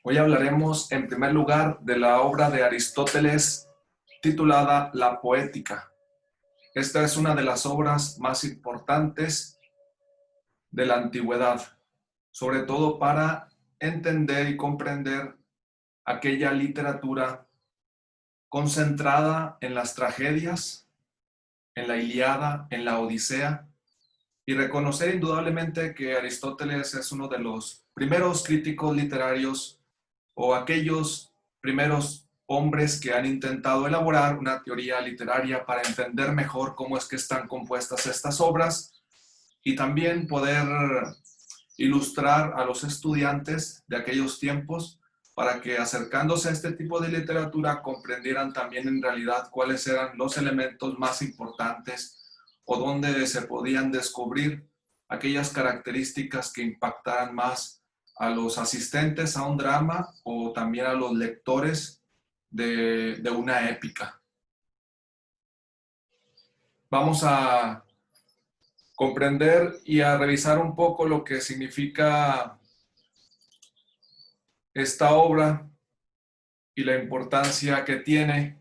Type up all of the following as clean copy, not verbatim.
Hoy hablaremos en primer lugar de la obra de Aristóteles titulada La Poética. Esta es una de las obras más importantes de la antigüedad, sobre todo para entender y comprender aquella literatura concentrada en las tragedias, en la Ilíada, en la Odisea, y reconocer indudablemente que Aristóteles es uno de los primeros críticos literarios o aquellos primeros hombres que han intentado elaborar una teoría literaria para entender mejor cómo es que están compuestas estas obras y también poder ilustrar a los estudiantes de aquellos tiempos para que acercándose a este tipo de literatura comprendieran también en realidad cuáles eran los elementos más importantes o dónde se podían descubrir aquellas características que impactaran más a los asistentes a un drama o también a los lectores de una épica. Vamos a comprender y a revisar un poco lo que significa esta obra y la importancia que tiene.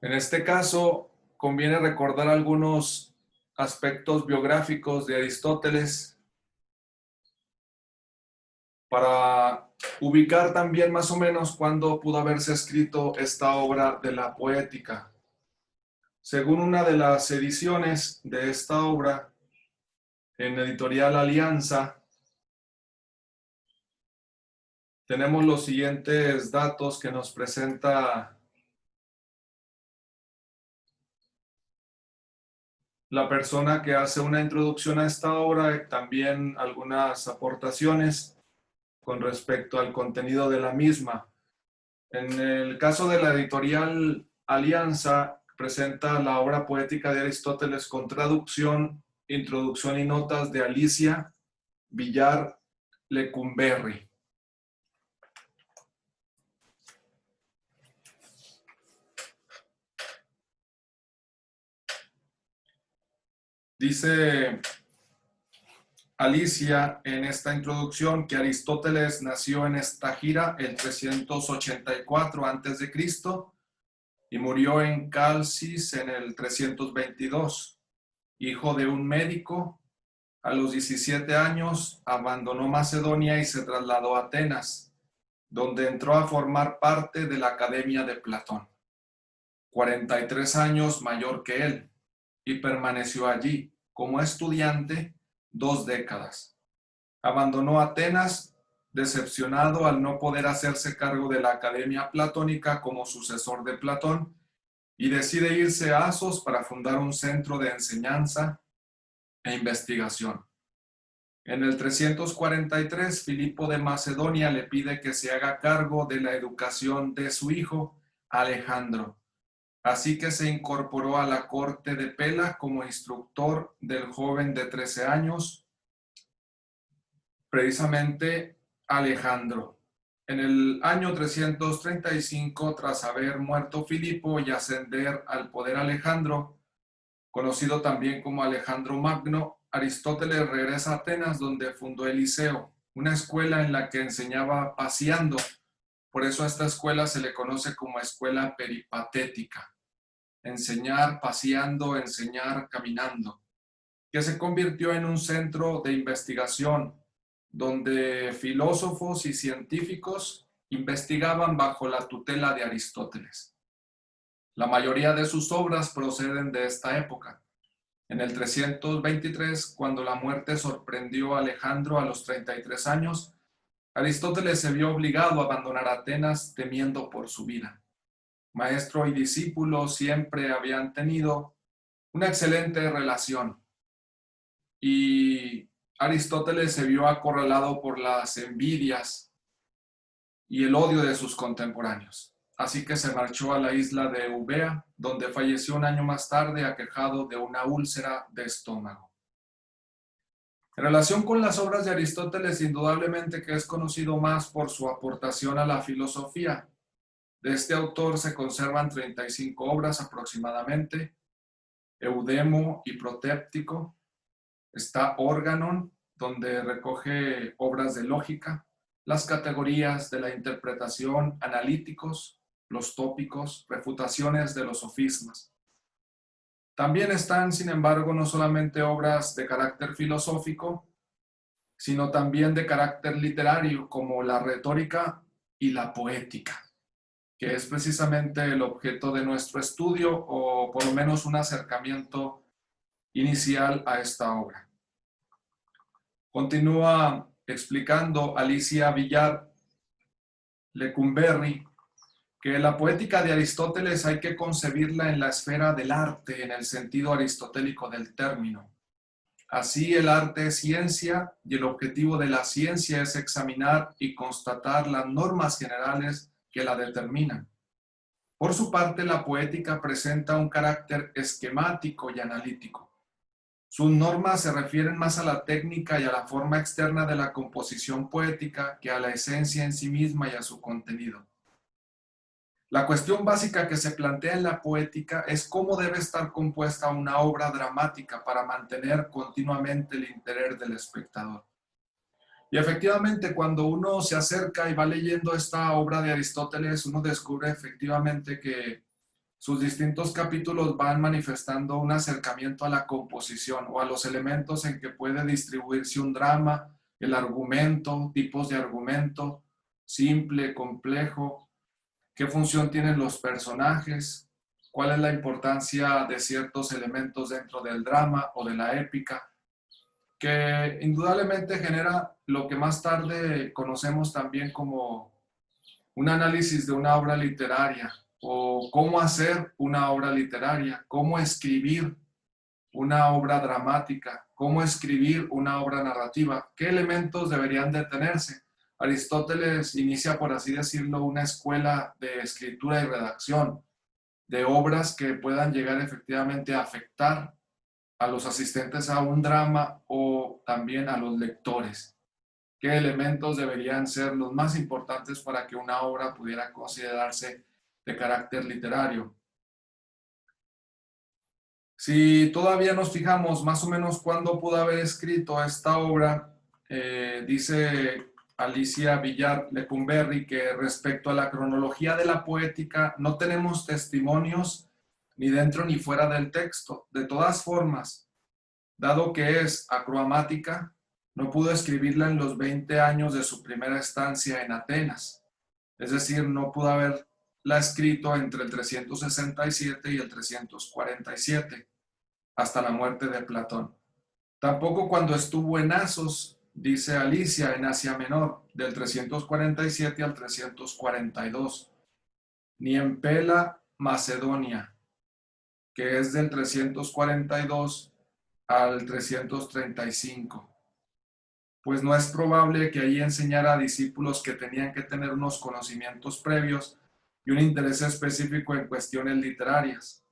En este caso, conviene recordar algunos aspectos biográficos de Aristóteles para ubicar también más o menos cuándo pudo haberse escrito esta obra de la Poética. Según una de las ediciones de esta obra, en Editorial Alianza, tenemos los siguientes datos que nos presenta la persona que hace una introducción a esta obra y también algunas aportaciones con respecto al contenido de la misma. En el caso de la Editorial Alianza, presenta la obra poética de Aristóteles con traducción, introducción y notas de Alicia Villar Lecumberri. Dice Alicia en esta introducción que Aristóteles nació en Estagira el 384 a.C. y murió en Calcis en el 322. Hijo de un médico, a los 17 años abandonó Macedonia y se trasladó a Atenas, donde entró a formar parte de la Academia de Platón. 43 años mayor que él, y permaneció allí como estudiante 2 décadas. Abandonó Atenas decepcionado al no poder hacerse cargo de la Academia Platónica como sucesor de Platón y decide irse a Asos para fundar un centro de enseñanza e investigación. En el 343, Filipo de Macedonia le pide que se haga cargo de la educación de su hijo, Alejandro. Así que se incorporó a la corte de Pela como instructor del joven de 13 años, precisamente Alejandro. En el año 335, tras haber muerto Filipo y ascender al poder Alejandro, conocido también como Alejandro Magno, Aristóteles regresa a Atenas, donde fundó el Liceo, una escuela en la que enseñaba paseando. Por eso a esta escuela se le conoce como escuela peripatética. Enseñar paseando, enseñar caminando, que se convirtió en un centro de investigación, donde filósofos y científicos investigaban bajo la tutela de Aristóteles. La mayoría de sus obras proceden de esta época. En el 323, cuando la muerte sorprendió a Alejandro a los 33 años, Aristóteles se vio obligado a abandonar Atenas temiendo por su vida. Maestro y discípulo siempre habían tenido una excelente relación y Aristóteles se vio acorralado por las envidias y el odio de sus contemporáneos. Así que se marchó a la isla de Eubea, donde falleció un año más tarde aquejado de una úlcera de estómago. En relación con las obras de Aristóteles, indudablemente que es conocido más por su aportación a la filosofía. De este autor se conservan 35 obras aproximadamente, Eudemo y Protéptico. Está Organon, donde recoge obras de lógica, las categorías de la interpretación, analíticos, los tópicos, refutaciones de los sofismas. También están, sin embargo, no solamente obras de carácter filosófico, sino también de carácter literario, como la retórica y la poética, que es precisamente el objeto de nuestro estudio, o por lo menos un acercamiento inicial a esta obra. Continúa explicando Alicia Villar Lecumberri que la poética de Aristóteles hay que concebirla en la esfera del arte, en el sentido aristotélico del término. Así el arte es ciencia y el objetivo de la ciencia es examinar y constatar las normas generales que la determinan. Por su parte, la poética presenta un carácter esquemático y analítico. Sus normas se refieren más a la técnica y a la forma externa de la composición poética que a la esencia en sí misma y a su contenido. La cuestión básica que se plantea en la poética es cómo debe estar compuesta una obra dramática para mantener continuamente el interés del espectador. Y efectivamente, cuando uno se acerca y va leyendo esta obra de Aristóteles, uno descubre efectivamente que sus distintos capítulos van manifestando un acercamiento a la composición o a los elementos en que puede distribuirse un drama, el argumento, tipos de argumento, simple, complejo, qué función tienen los personajes, cuál es la importancia de ciertos elementos dentro del drama o de la épica, que indudablemente genera lo que más tarde conocemos también como un análisis de una obra literaria, o cómo hacer una obra literaria, cómo escribir una obra dramática, cómo escribir una obra narrativa, qué elementos deberían de tenerse. Aristóteles inicia, por así decirlo, una escuela de escritura y redacción, de obras que puedan llegar efectivamente a afectar a los asistentes a un drama o también a los lectores. ¿Qué elementos deberían ser los más importantes para que una obra pudiera considerarse de carácter literario? Si todavía nos fijamos más o menos cuándo pudo haber escrito esta obra, dice Alicia Villar Lecumberri que respecto a la cronología de la poética no tenemos testimonios ni dentro ni fuera del texto. De todas formas, dado que es acromática, no pudo escribirla en los 20 años de su primera estancia en Atenas. Es decir, no pudo haberla escrito entre el 367 y el 347, hasta la muerte de Platón. Tampoco cuando estuvo en Asos, dice Alicia, en Asia Menor, del 347 al 342, ni en Pela, Macedonia, que es del 342 al 335, pues no es probable que allí enseñara a discípulos que tenían que tener unos conocimientos previos y un interés específico en cuestiones literarias.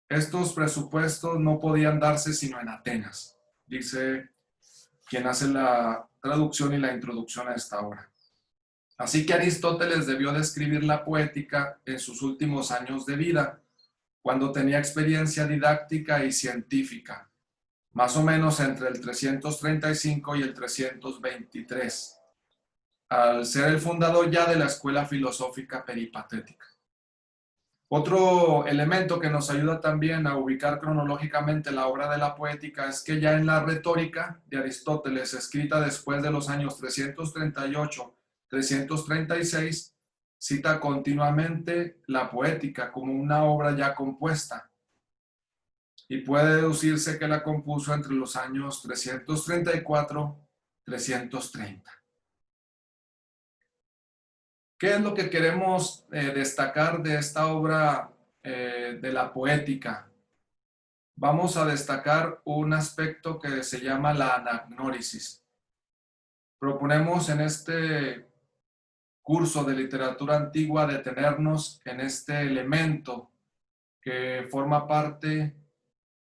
Estos presupuestos no podían darse sino en Atenas, dice quien hace la traducción y la introducción a esta obra. Así que Aristóteles debió de escribir la poética en sus últimos años de vida, cuando tenía experiencia didáctica y científica, más o menos entre el 335 y el 323, al ser el fundador ya de la escuela filosófica peripatética. Otro elemento que nos ayuda también a ubicar cronológicamente la obra de la poética es que ya en la retórica de Aristóteles, escrita después de los años 338-336, cita continuamente la poética como una obra ya compuesta y puede deducirse que la compuso entre los años 334-330. ¿Qué es lo que queremos destacar de esta obra de la poética? Vamos a destacar un aspecto que se llama la anagnórisis. Proponemos en este curso de literatura antigua detenernos en este elemento que forma parte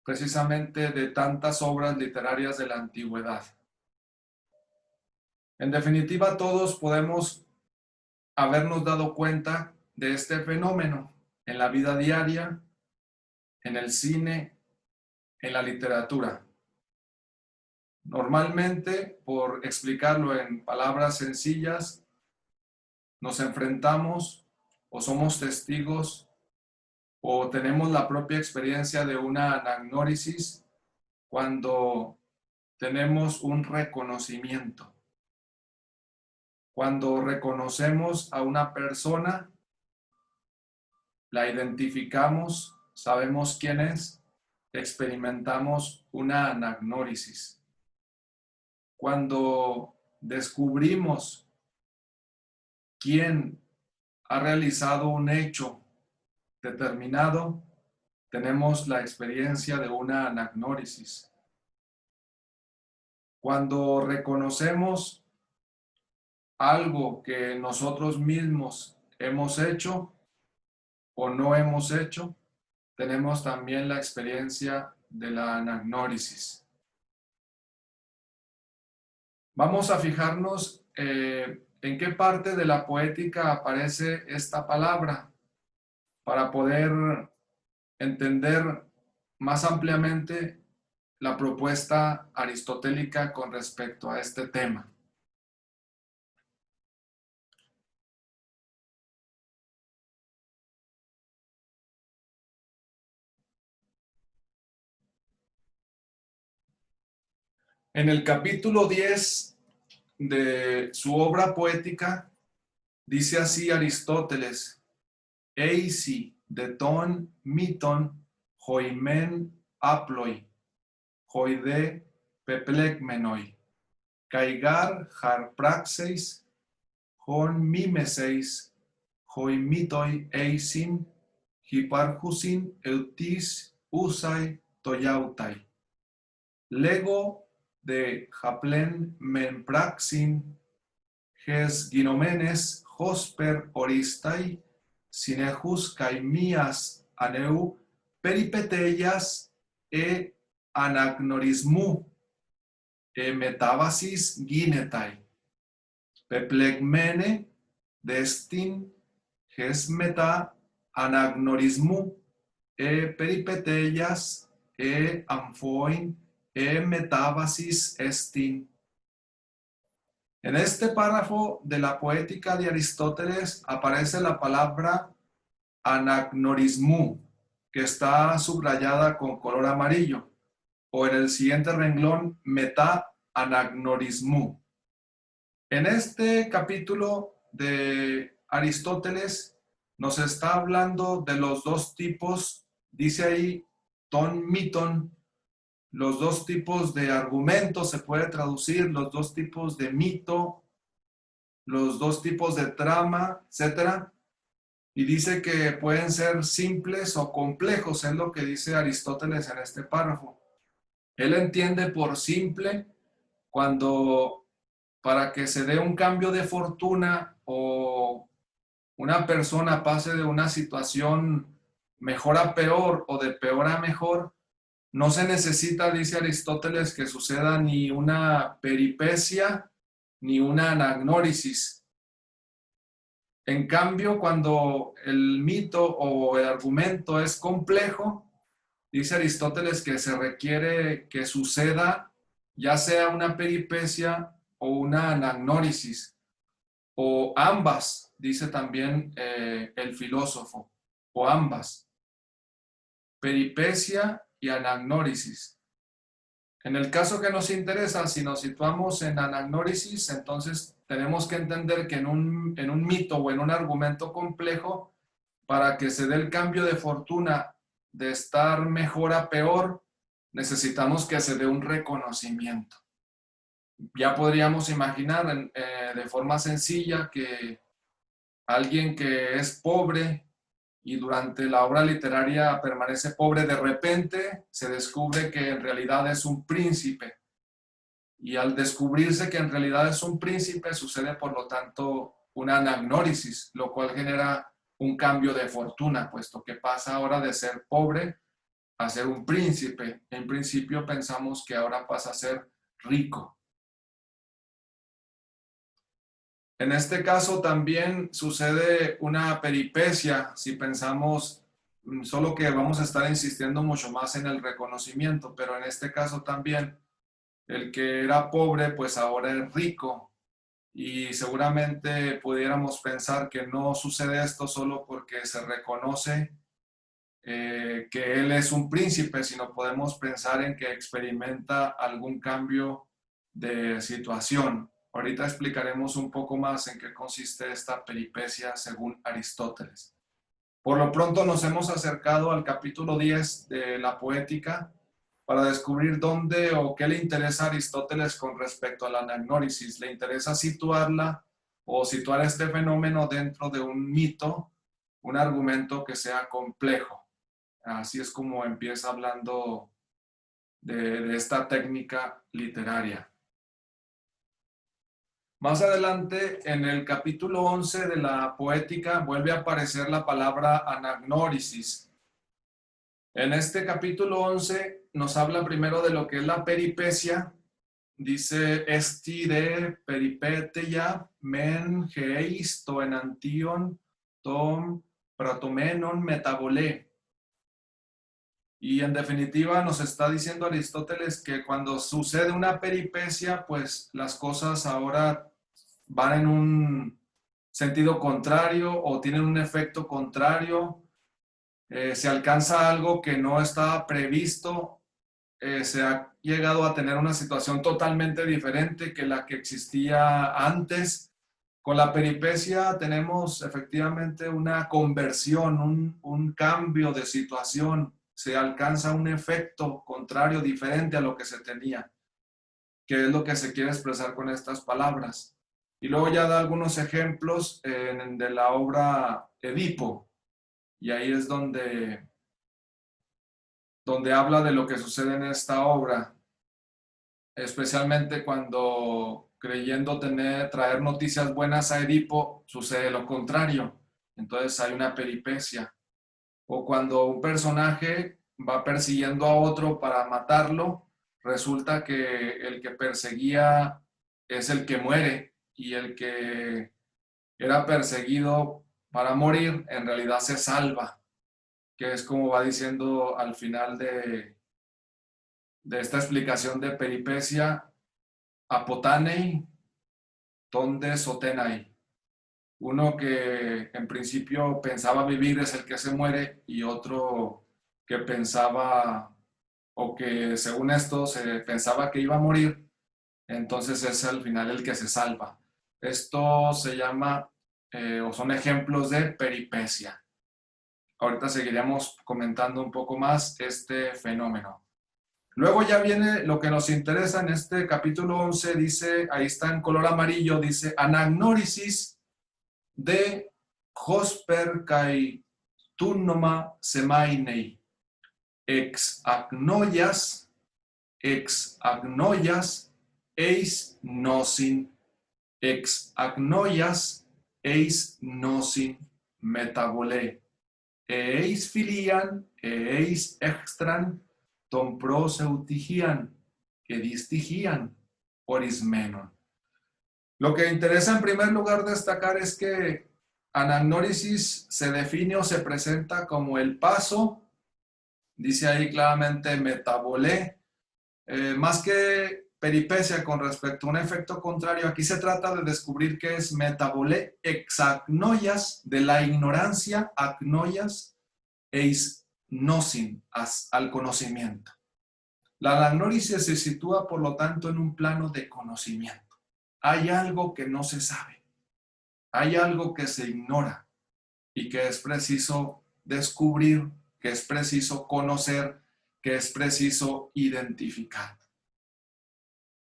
precisamente de tantas obras literarias de la antigüedad. En definitiva, todos podemos habernos dado cuenta de este fenómeno en la vida diaria, en el cine, en la literatura. Normalmente, por explicarlo en palabras sencillas, nos enfrentamos o somos testigos o tenemos la propia experiencia de una anagnórisis cuando tenemos un reconocimiento. Cuando reconocemos a una persona, la identificamos, sabemos quién es, experimentamos una anagnórisis. Cuando descubrimos quién ha realizado un hecho determinado, tenemos la experiencia de una anagnórisis. Cuando reconocemos algo que nosotros mismos hemos hecho o no hemos hecho, tenemos también la experiencia de la anagnórisis. Vamos a fijarnos en qué parte de la poética aparece esta palabra para poder entender más ampliamente la propuesta aristotélica con respecto a este tema. En el capítulo 10 de su obra poética, dice así Aristóteles: eisi de ton miton hoimen aploi, hoide peplegmenoi, caigar har praxeis, hon mimeseis, hoimitoi eisin, hiparchusin eutis usai toyautai. Lego de Japlen menpraxin, ges ginomenes hosper oristai, sinejus caimias aneu peripeteias e anagnorismu e metabasis ginetai. Peplegmene destin ges meta anagnorismu e peripeteias e amphoin e metabasis estin. En este párrafo de la poética de Aristóteles aparece la palabra anagnorismu, que está subrayada con color amarillo, o en el siguiente renglón, meta-anagnorismu. En este capítulo de Aristóteles nos está hablando de los dos tipos, dice ahí, ton miton, los dos tipos de argumentos, se puede traducir, los dos tipos de mito, los dos tipos de trama, etc. Y dice que pueden ser simples o complejos, es lo que dice Aristóteles en este párrafo. Él entiende por simple cuando para que se dé un cambio de fortuna o una persona pase de una situación mejor a peor o de peor a mejor, no se necesita, dice Aristóteles, que suceda ni una peripecia ni una anagnórisis. En cambio, cuando el mito o el argumento es complejo, dice Aristóteles que se requiere que suceda ya sea una peripecia o una anagnórisis, o ambas, dice también el filósofo, o ambas, peripecia y anagnórisis. En el caso que nos interesa, si nos situamos en anagnórisis, entonces tenemos que entender que en un mito o en un argumento complejo, para que se dé el cambio de fortuna de estar mejor a peor, necesitamos que se dé un reconocimiento. Ya podríamos imaginar de forma sencilla que alguien que es pobre y durante la obra literaria permanece pobre, de repente se descubre que en realidad es un príncipe. Y al descubrirse que en realidad es un príncipe, sucede por lo tanto una anagnórisis, lo cual genera un cambio de fortuna, puesto que pasa ahora de ser pobre a ser un príncipe. En principio pensamos que ahora pasa a ser rico. En este caso también sucede una peripecia si pensamos solo que vamos a estar insistiendo mucho más en el reconocimiento, pero en este caso también el que era pobre pues ahora es rico, y seguramente pudiéramos pensar que no sucede esto solo porque se reconoce que él es un príncipe, sino podemos pensar en que experimenta algún cambio de situación. Ahorita explicaremos un poco más en qué consiste esta peripecia según Aristóteles. Por lo pronto nos hemos acercado al capítulo 10 de la Poética para descubrir dónde o qué le interesa a Aristóteles con respecto a la anagnórisis. Le interesa situarla o situar este fenómeno dentro de un mito, un argumento que sea complejo. Así es como empieza hablando de esta técnica literaria. Más adelante, en el capítulo 11 de la Poética, vuelve a aparecer la palabra anagnórisis. En este capítulo 11 nos habla primero de lo que es la peripecia. Dice, esti de peripeteia men geis to enantion tom pratomenon metabolé. Y en definitiva nos está diciendo Aristóteles que cuando sucede una peripecia, pues las cosas ahora van en un sentido contrario o tienen un efecto contrario. Se alcanza algo que no estaba previsto, se ha llegado a tener una situación totalmente diferente que la que existía antes. Con la peripecia tenemos efectivamente una conversión, un cambio de situación, se alcanza un efecto contrario, diferente a lo que se tenía, que es lo que se quiere expresar con estas palabras. Y luego ya da algunos ejemplos de la obra Edipo, y ahí es donde habla de lo que sucede en esta obra, especialmente cuando creyendo traer noticias buenas a Edipo, sucede lo contrario. Entonces hay una peripecia. O cuando un personaje va persiguiendo a otro para matarlo, resulta que el que perseguía es el que muere, y el que era perseguido para morir en realidad se salva, que es como va diciendo al final de esta explicación de peripecia, apotanei tonde sotenai. Uno que en principio pensaba vivir es el que se muere, y otro que pensaba, o que según esto se pensaba que iba a morir, entonces es al final el que se salva. Esto se llama, o son ejemplos de peripecia. Ahorita seguiremos comentando un poco más este fenómeno. Luego ya viene lo que nos interesa en este capítulo 11, dice, ahí está en color amarillo, dice, anagnórisis de Hosper kai tunoma semainei, ex agnoias eis nosin, ex agnoias eis nosin metabole, eis filian, eis extran, ton proseutigian, que distigian, orismenon. Lo que interesa en primer lugar destacar es que anagnórisis se define o se presenta como el paso, dice ahí claramente metabolé, más que peripecia con respecto a un efecto contrario, aquí se trata de descubrir qué es metabolé exagnoias, de la ignorancia, agnoias, eis nosin, al conocimiento. La anagnórisis se sitúa, por lo tanto, en un plano de conocimiento. Hay algo que no se sabe, hay algo que se ignora y que es preciso descubrir, que es preciso conocer, que es preciso identificar.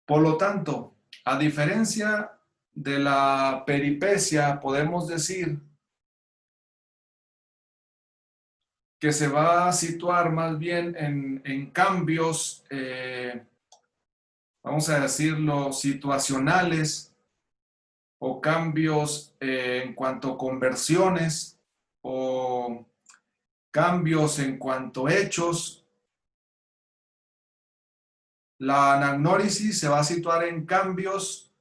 Por lo tanto, a diferencia de la peripecia, podemos decir que se va a situar más bien en cambios, vamos a decirlo, situacionales, o cambios en cuanto a conversiones, o cambios en cuanto a hechos. La anagnórisis se va a situar en cambios,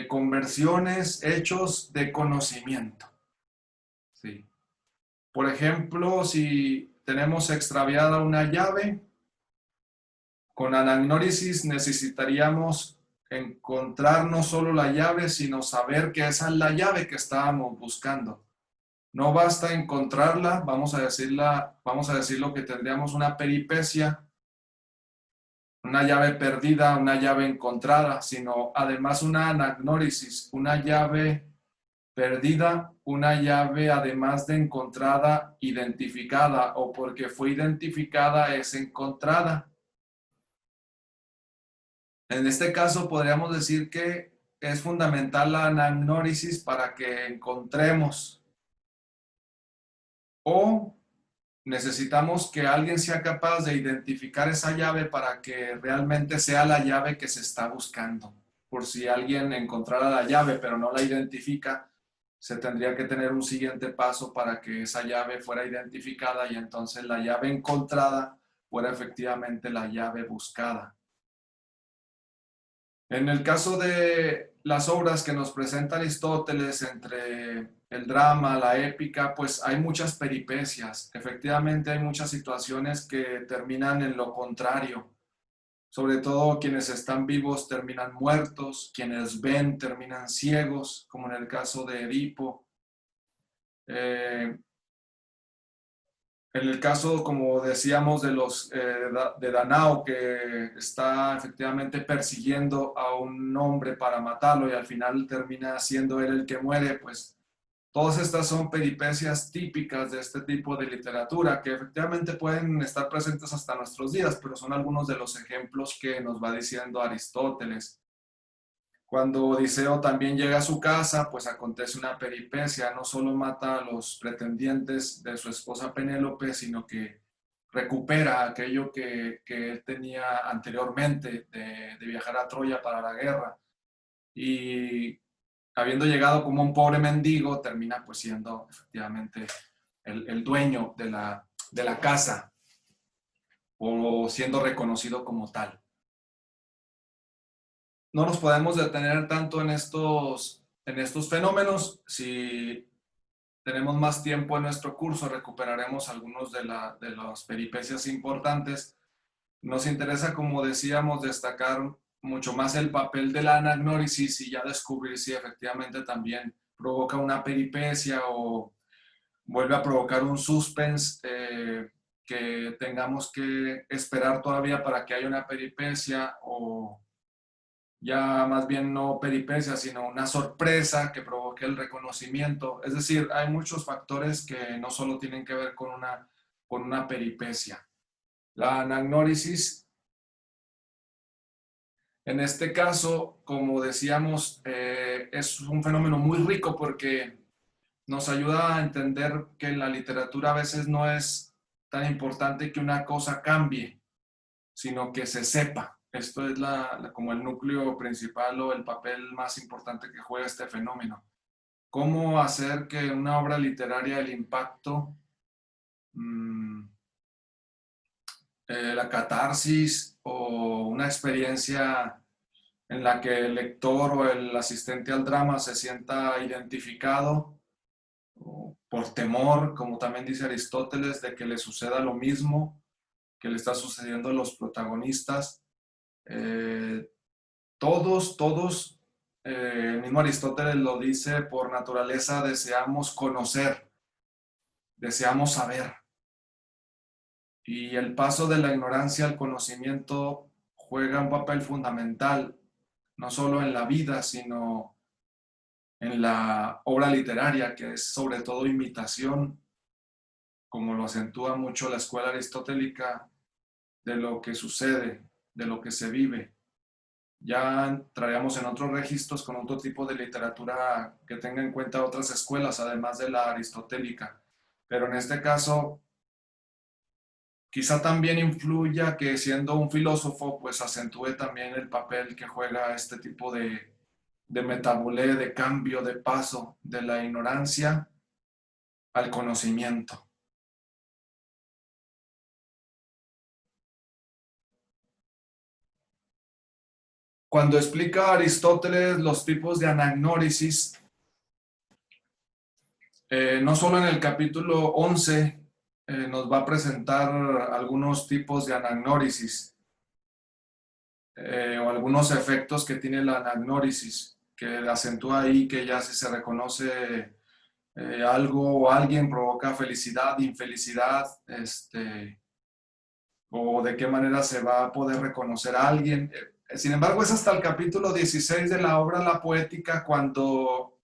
conversiones, hechos de conocimiento. Sí. Por ejemplo, si tenemos extraviada una llave, con anagnórisis necesitaríamos encontrar no solo la llave, sino saber que esa es la llave que estábamos buscando. No basta encontrarla, vamos a decirlo que tendríamos una peripecia, una llave perdida, una llave encontrada, sino además una anagnórisis, una llave perdida, una llave además de encontrada, identificada, o porque fue identificada es encontrada. En este caso podríamos decir que es fundamental la anagnórisis para que encontremos, o necesitamos que alguien sea capaz de identificar esa llave para que realmente sea la llave que se está buscando. Por si alguien encontrara la llave pero no la identifica, se tendría que tener un siguiente paso para que esa llave fuera identificada y entonces la llave encontrada fuera efectivamente la llave buscada. En el caso de las obras que nos presenta Aristóteles, entre el drama, la épica, pues hay muchas peripecias. Efectivamente hay muchas situaciones que terminan en lo contrario. Sobre todo quienes están vivos terminan muertos, quienes ven terminan ciegos, como en el caso de Edipo. En el caso, como decíamos, de Danao, que está efectivamente persiguiendo a un hombre para matarlo y al final termina siendo él el que muere, pues todas estas son peripecias típicas de este tipo de literatura que efectivamente pueden estar presentes hasta nuestros días, pero son algunos de los ejemplos que nos va diciendo Aristóteles. Cuando Odiseo también llega a su casa, pues acontece una peripecia, no solo mata a los pretendientes de su esposa Penélope, sino que recupera aquello que él tenía anteriormente de viajar a Troya para la guerra. Y habiendo llegado como un pobre mendigo, termina pues siendo efectivamente el dueño de la casa o siendo reconocido como tal. No nos podemos detener tanto en estos fenómenos. Si tenemos más tiempo en nuestro curso, recuperaremos algunos de las peripecias importantes. Nos interesa, como decíamos, destacar mucho más el papel de la anagnórisis y ya descubrir si efectivamente también provoca una peripecia o vuelve a provocar un suspense que tengamos que esperar todavía para que haya una peripecia, o ya más bien no peripecia, sino una sorpresa que provoque el reconocimiento. Es decir, hay muchos factores que no solo tienen que ver con una peripecia. La anagnórisis, en este caso, como decíamos, es un fenómeno muy rico porque nos ayuda a entender que en la literatura a veces no es tan importante que una cosa cambie, sino que se sepa. Esto es como el núcleo principal o el papel más importante que juega este fenómeno. ¿Cómo hacer que una obra literaria, el impacto, la catarsis o una experiencia en la que el lector o el asistente al drama se sienta identificado, por temor, como también dice Aristóteles, de que le suceda lo mismo que le está sucediendo a los protagonistas? Todos, el mismo Aristóteles lo dice, por naturaleza deseamos conocer, deseamos saber. Y el paso de la ignorancia al conocimiento juega un papel fundamental, no solo en la vida, sino en la obra literaria, que es sobre todo imitación, como lo acentúa mucho la escuela aristotélica, de lo que sucede, de lo que se vive. Ya entraríamos en otros registros con otro tipo de literatura que tenga en cuenta otras escuelas, además de la aristotélica. Pero en este caso, quizá también influya que siendo un filósofo, pues acentúe también el papel que juega este tipo de metabulé, de cambio, de paso de la ignorancia al conocimiento. Cuando explica Aristóteles los tipos de anagnórisis, no solo en el capítulo 11 nos va a presentar algunos tipos de anagnórisis o algunos efectos que tiene la anagnórisis, que acentúa ahí que ya si se reconoce algo o alguien provoca felicidad, infelicidad, o de qué manera se va a poder reconocer a alguien. Sin embargo, es hasta el capítulo 16 de la obra La Poética cuando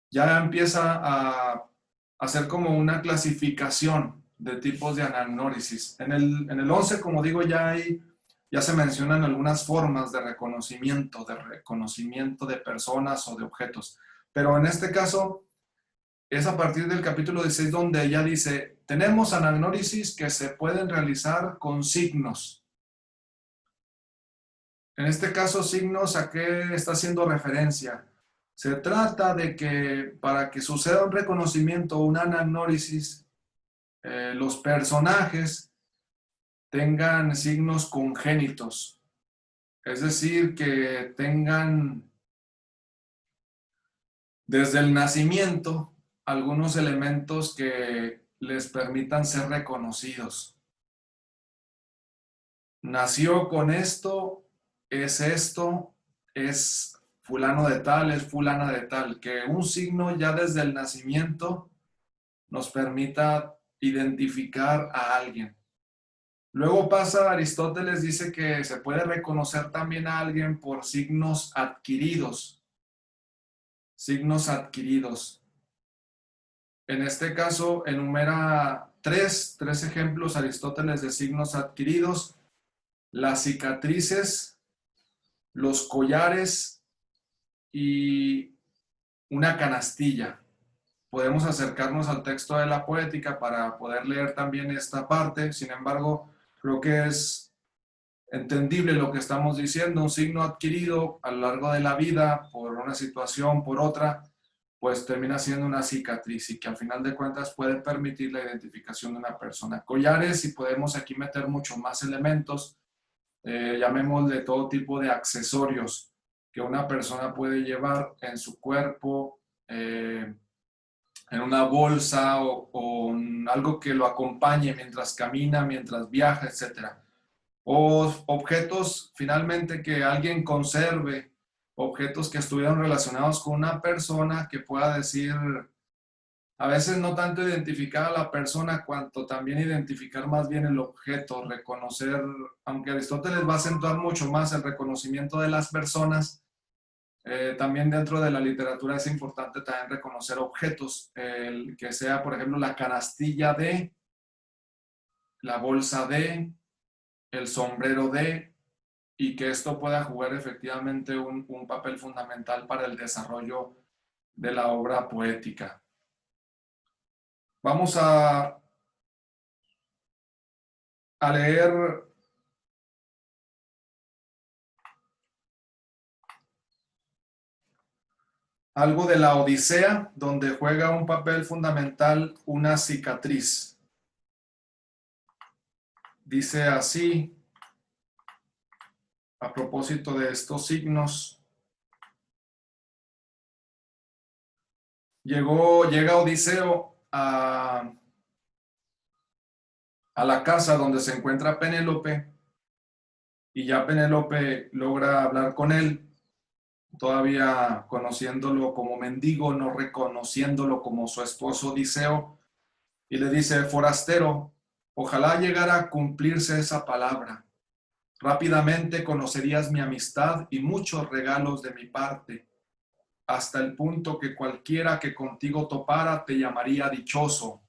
ya empieza a hacer como una clasificación de tipos de anagnórisis. En el 11, como digo, ya se mencionan algunas formas de reconocimiento de personas o de objetos. Pero en este caso es a partir del capítulo 16 donde ella dice, tenemos anagnórisis que se pueden realizar con signos. En este caso, signos, ¿a qué está haciendo referencia? Se trata de que para que suceda un reconocimiento o una anagnórisis, los personajes tengan signos congénitos, es decir, que tengan desde el nacimiento algunos elementos que les permitan ser reconocidos. Nació con esto, es fulano de tal, es fulana de tal, que un signo ya desde el nacimiento nos permita identificar a alguien. Luego pasa, Aristóteles dice que se puede reconocer también a alguien por signos adquiridos. Signos adquiridos. En este caso, enumera tres ejemplos Aristóteles de signos adquiridos: las cicatrices, los collares y una canastilla. Podemos acercarnos al texto de la Poética para poder leer también esta parte. Sin embargo, creo que es entendible lo que estamos diciendo. Un signo adquirido a lo largo de la vida por una situación, por otra, pues termina siendo una cicatriz y que al final de cuentas puede permitir la identificación de una persona. Collares, y podemos aquí meter mucho más elementos, llamémosle todo tipo de accesorios que una persona puede llevar en su cuerpo, en una bolsa o en algo que lo acompañe mientras camina, mientras viaja, etc. O objetos finalmente que alguien conserve, objetos que estuvieron relacionados con una persona que pueda decir, a veces no tanto identificar a la persona, cuanto también identificar más bien el objeto, reconocer, aunque Aristóteles va a acentuar mucho más el reconocimiento de las personas, también dentro de la literatura es importante también reconocer objetos, que sea, por ejemplo, la canastilla de, la bolsa de, el sombrero de, y que esto pueda jugar efectivamente un papel fundamental para el desarrollo de la obra poética. Vamos a leer algo de la Odisea, donde juega un papel fundamental una cicatriz. Dice así, a propósito de estos signos: llega Odiseo a la casa donde se encuentra Penélope, y ya Penélope logra hablar con él, todavía conociéndolo como mendigo, no reconociéndolo como su esposo Odiseo, y le dice: forastero, ojalá llegara a cumplirse esa palabra. Rápidamente conocerías mi amistad y muchos regalos de mi parte, hasta el punto que cualquiera que contigo topara te llamaría dichoso.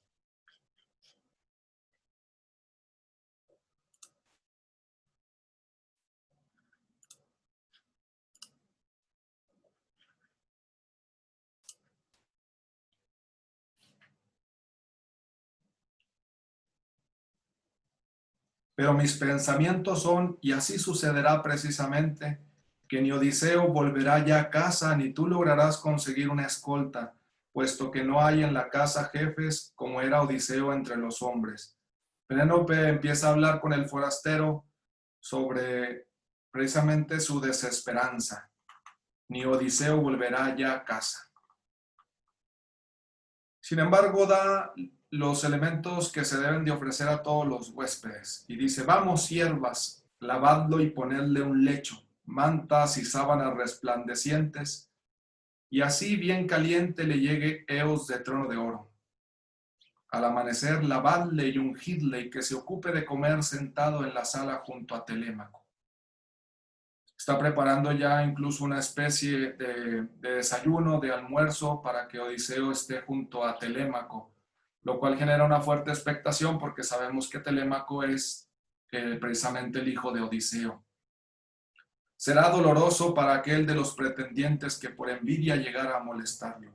Pero mis pensamientos son, y así sucederá precisamente, que ni Odiseo volverá ya a casa, ni tú lograrás conseguir una escolta, puesto que no hay en la casa jefes como era Odiseo entre los hombres. Penélope empieza a hablar con el forastero sobre precisamente su desesperanza. Ni Odiseo volverá ya a casa. Sin embargo, da los elementos que se deben de ofrecer a todos los huéspedes. Y dice, vamos, siervas, lavadlo y ponedle un lecho, mantas y sábanas resplandecientes, y así bien caliente le llegue eos de trono de oro. Al amanecer, lavadle y ungidle y que se ocupe de comer sentado en la sala junto a Telémaco. Está preparando ya incluso una especie de desayuno, de almuerzo, para que Odiseo esté junto a Telémaco, lo cual genera una fuerte expectación porque sabemos que Telémaco es precisamente el hijo de Odiseo. Será doloroso para aquel de los pretendientes que por envidia llegara a molestarlo.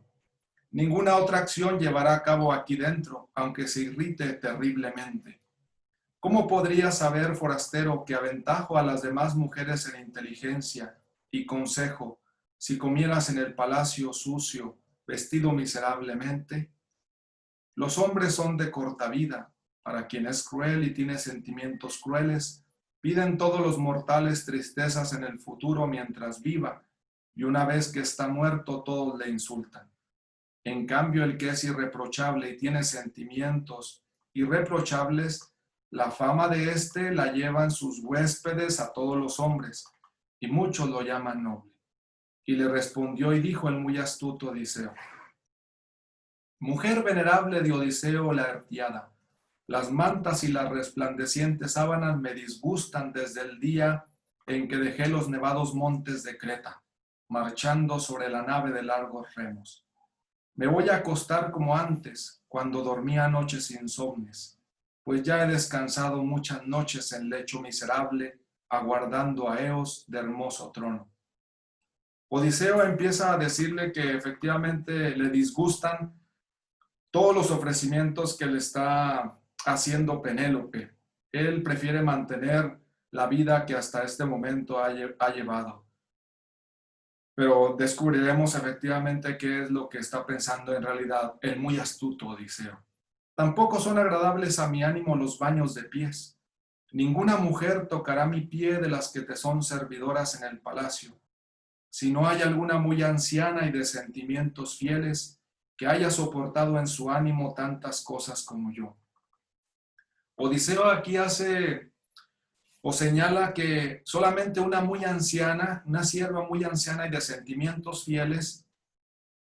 Ninguna otra acción llevará a cabo aquí dentro, aunque se irrite terriblemente. ¿Cómo podría saber, forastero, que aventajo a las demás mujeres en inteligencia y consejo si comieras en el palacio sucio, vestido miserablemente? Los hombres son de corta vida. Para quien es cruel y tiene sentimientos crueles, piden todos los mortales tristezas en el futuro mientras viva, y una vez que está muerto todos le insultan. En cambio, el que es irreprochable y tiene sentimientos irreprochables, la fama de éste la llevan sus huéspedes a todos los hombres, y muchos lo llaman noble. Y le respondió y dijo el muy astuto Odiseo: mujer venerable de Odiseo la Artiada, las mantas y las resplandecientes sábanas me disgustan desde el día en que dejé los nevados montes de Creta, marchando sobre la nave de largos remos. Me voy a acostar como antes, cuando dormía noches insomnes, pues ya he descansado muchas noches en lecho miserable, aguardando a Eos de hermoso trono. Odiseo empieza a decirle que efectivamente le disgustan todos los ofrecimientos que le está haciendo Penélope. Él prefiere mantener la vida que hasta este momento ha llevado. Pero descubriremos efectivamente qué es lo que está pensando en realidad el muy astuto Odiseo. Tampoco son agradables a mi ánimo los baños de pies. Ninguna mujer tocará mi pie de las que te son servidoras en el palacio. Si no hay alguna muy anciana y de sentimientos fieles que haya soportado en su ánimo tantas cosas como yo. Odiseo aquí hace o señala que solamente una muy anciana, una sierva muy anciana y de sentimientos fieles,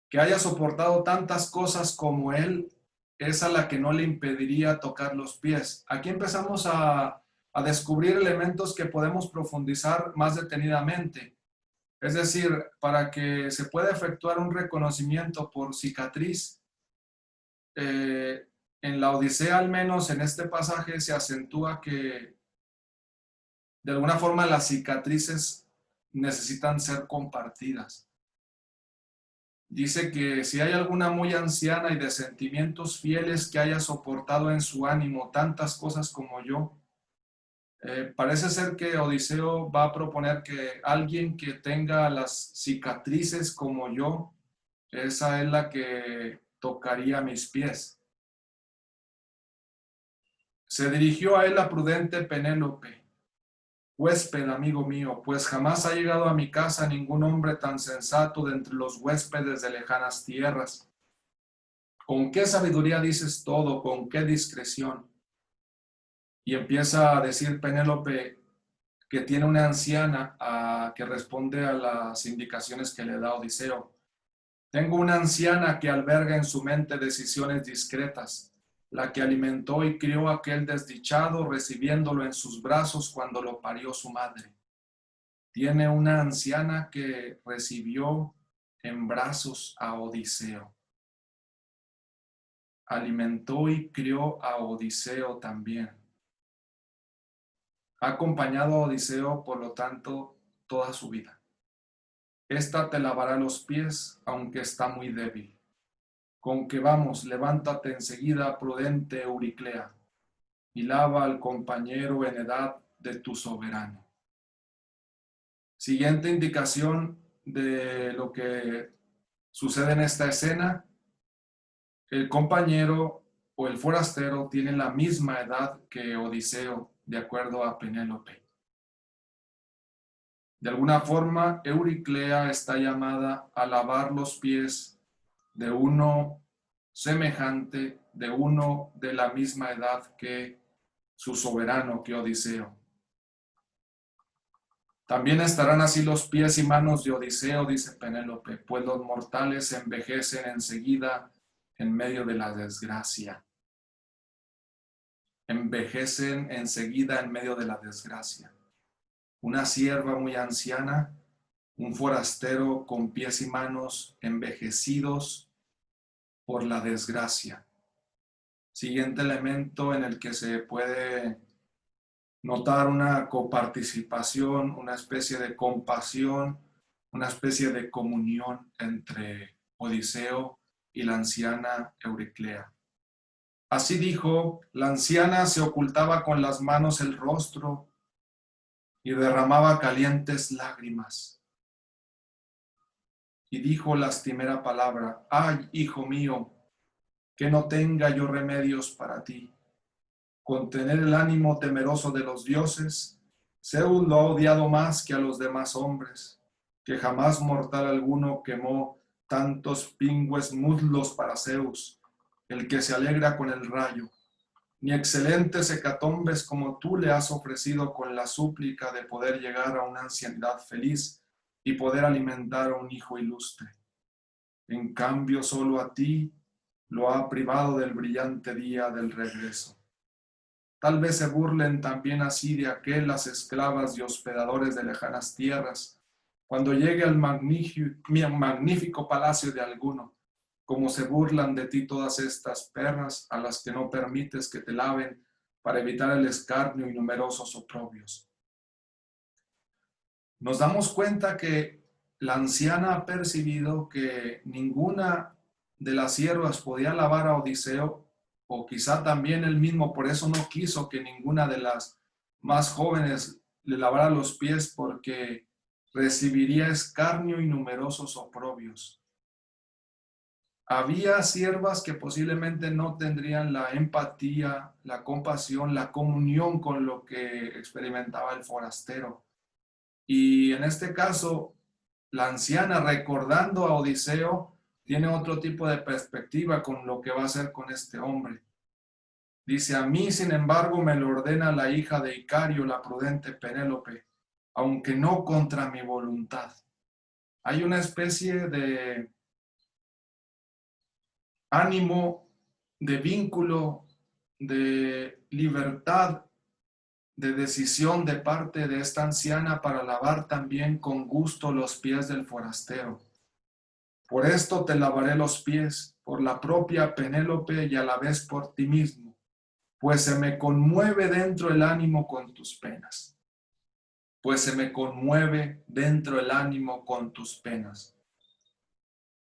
que haya soportado tantas cosas como él, es a la que no le impediría tocar los pies. Aquí empezamos a descubrir elementos que podemos profundizar más detenidamente. Es decir, para que se pueda efectuar un reconocimiento por cicatriz, en la Odisea, al menos en este pasaje, se acentúa que de alguna forma las cicatrices necesitan ser compartidas. Dice que si hay alguna muy anciana y de sentimientos fieles que haya soportado en su ánimo tantas cosas como yo, parece ser que Odiseo va a proponer que alguien que tenga las cicatrices como yo, esa es la que tocaría mis pies. Se dirigió a él la prudente Penélope: huésped, amigo mío, pues jamás ha llegado a mi casa ningún hombre tan sensato de entre los huéspedes de lejanas tierras. ¿Con qué sabiduría dices todo? ¿Con qué discreción? Y empieza a decir Penélope que tiene una anciana que responde a las indicaciones que le da Odiseo. Tengo una anciana que alberga en su mente decisiones discretas, la que alimentó y crió a aquel desdichado, recibiéndolo en sus brazos cuando lo parió su madre. Tiene una anciana que recibió en brazos a Odiseo. Alimentó y crió a Odiseo también. Ha acompañado a Odiseo, por lo tanto, toda su vida. Esta te lavará los pies, aunque está muy débil. Con que vamos, levántate enseguida, prudente Euriclea, y lava al compañero en edad de tu soberano. Siguiente indicación de lo que sucede en esta escena: el compañero o el forastero tiene la misma edad que Odiseo, de acuerdo a Penélope. De alguna forma, Euriclea está llamada a lavar los pies de uno semejante de uno de la misma edad que su soberano, que Odiseo. También estarán así los pies y manos de Odiseo, dice Penélope, pues los mortales envejecen enseguida en medio de la desgracia. Envejecen enseguida en medio de la desgracia. Una sierva muy anciana, un forastero con pies y manos envejecidos por la desgracia. Siguiente elemento en el que se puede notar una coparticipación, una especie de compasión, una especie de comunión entre Odiseo y la anciana Euriclea. Así dijo, la anciana se ocultaba con las manos el rostro y derramaba calientes lágrimas. Y dijo lastimera palabra: ay, hijo mío, que no tenga yo remedios para ti. Con tener el ánimo temeroso de los dioses, Zeus lo ha odiado más que a los demás hombres, que jamás mortal alguno quemó tantos pingües muslos para Zeus, el que se alegra con el rayo, ni excelentes hecatombes como tú le has ofrecido con la súplica de poder llegar a una ancianidad feliz y poder alimentar a un hijo ilustre. En cambio, solo a ti lo ha privado del brillante día del regreso. Tal vez se burlen también así de aquellas esclavas y hospedadores de lejanas tierras, cuando llegue al magnífico palacio de alguno, como se burlan de ti todas estas perras a las que no permites que te laven para evitar el escarnio y numerosos oprobios. Nos damos cuenta que la anciana ha percibido que ninguna de las siervas podía lavar a Odiseo, o quizá también él mismo, por eso no quiso que ninguna de las más jóvenes le lavara los pies, porque recibiría escarnio y numerosos oprobios. Había siervas que posiblemente no tendrían la empatía, la compasión, la comunión con lo que experimentaba el forastero. Y en este caso, la anciana, recordando a Odiseo, tiene otro tipo de perspectiva con lo que va a hacer con este hombre. Dice: a mí, sin embargo, me lo ordena la hija de Icario, la prudente Penélope, aunque no contra mi voluntad. Hay una especie de ánimo, de vínculo, de libertad, de decisión de parte de esta anciana para lavar también con gusto los pies del forastero. Por esto te lavaré los pies, por la propia Penélope y a la vez por ti mismo, pues se me conmueve dentro el ánimo con tus penas. Pues se me conmueve dentro el ánimo con tus penas.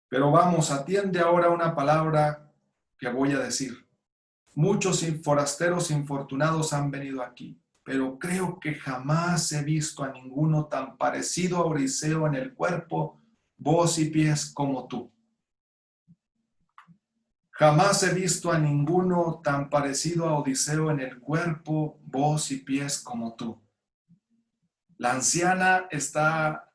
Pero vamos, atiende ahora una palabra que voy a decir. Muchos forasteros infortunados han venido aquí, pero creo que jamás he visto a ninguno tan parecido a Odiseo en el cuerpo, voz y pies como tú. Jamás he visto a ninguno tan parecido a Odiseo en el cuerpo, voz y pies como tú. La anciana está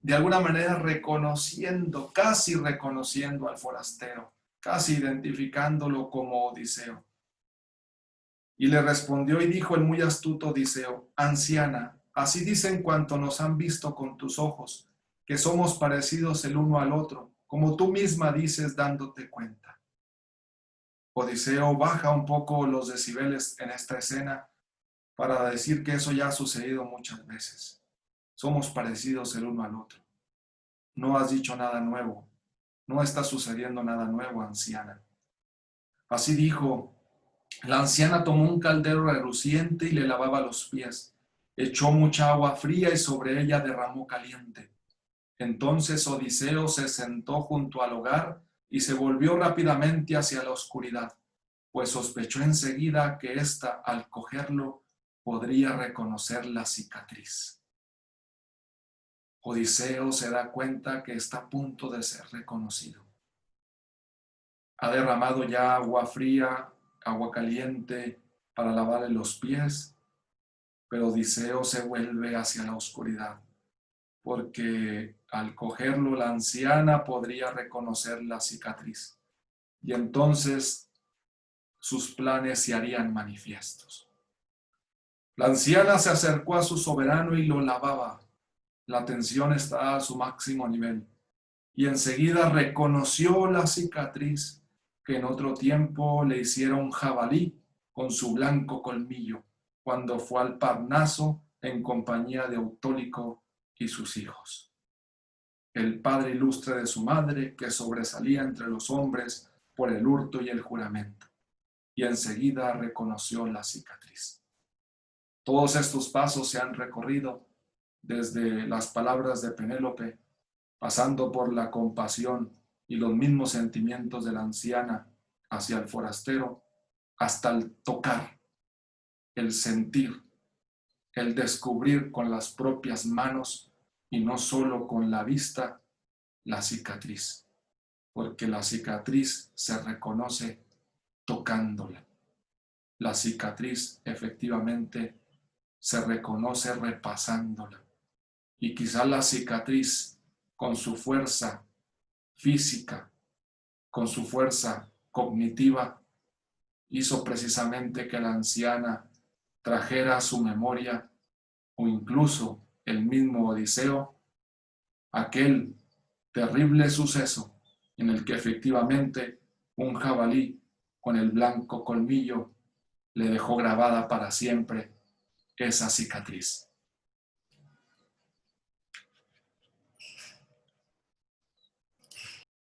de alguna manera reconociendo, casi reconociendo al forastero, casi identificándolo como Odiseo. Y le respondió y dijo el muy astuto Odiseo: anciana, así dicen cuanto nos han visto con tus ojos, que somos parecidos el uno al otro, como tú misma dices dándote cuenta. Odiseo baja un poco los decibeles en esta escena para decir que eso ya ha sucedido muchas veces. Somos parecidos el uno al otro. No has dicho nada nuevo. No está sucediendo nada nuevo, anciana. Así dijo. La anciana tomó un caldero reluciente y le lavaba los pies. Echó mucha agua fría y sobre ella derramó caliente. Entonces Odiseo se sentó junto al hogar y se volvió rápidamente hacia la oscuridad, pues sospechó enseguida que ésta, al cogerlo, podría reconocer la cicatriz. Odiseo se da cuenta que está a punto de ser reconocido. Ha derramado ya agua fría, agua caliente para lavarle los pies, pero Odiseo se vuelve hacia la oscuridad, porque al cogerlo la anciana podría reconocer la cicatriz. Y entonces sus planes se harían manifiestos. La anciana se acercó a su soberano y lo lavaba. La tensión estaba a su máximo nivel. Y enseguida reconoció la cicatriz que en otro tiempo le hiciera un jabalí con su blanco colmillo, cuando fue al Parnaso en compañía de Autólico y sus hijos. El padre ilustre de su madre, que sobresalía entre los hombres por el hurto y el juramento, y enseguida reconoció la cicatriz. Todos estos pasos se han recorrido desde las palabras de Penélope, pasando por la compasión y los mismos sentimientos de la anciana hacia el forastero, hasta el tocar, el sentir, el descubrir con las propias manos y no solo con la vista la cicatriz, porque la cicatriz se reconoce tocándola. La cicatriz efectivamente se reconoce repasándola. Y quizá la cicatriz, con su fuerza física, con su fuerza cognitiva, hizo precisamente que la anciana trajera a su memoria, o incluso el mismo Odiseo, aquel terrible suceso en el que efectivamente un jabalí con el blanco colmillo le dejó grabada para siempre esa cicatriz.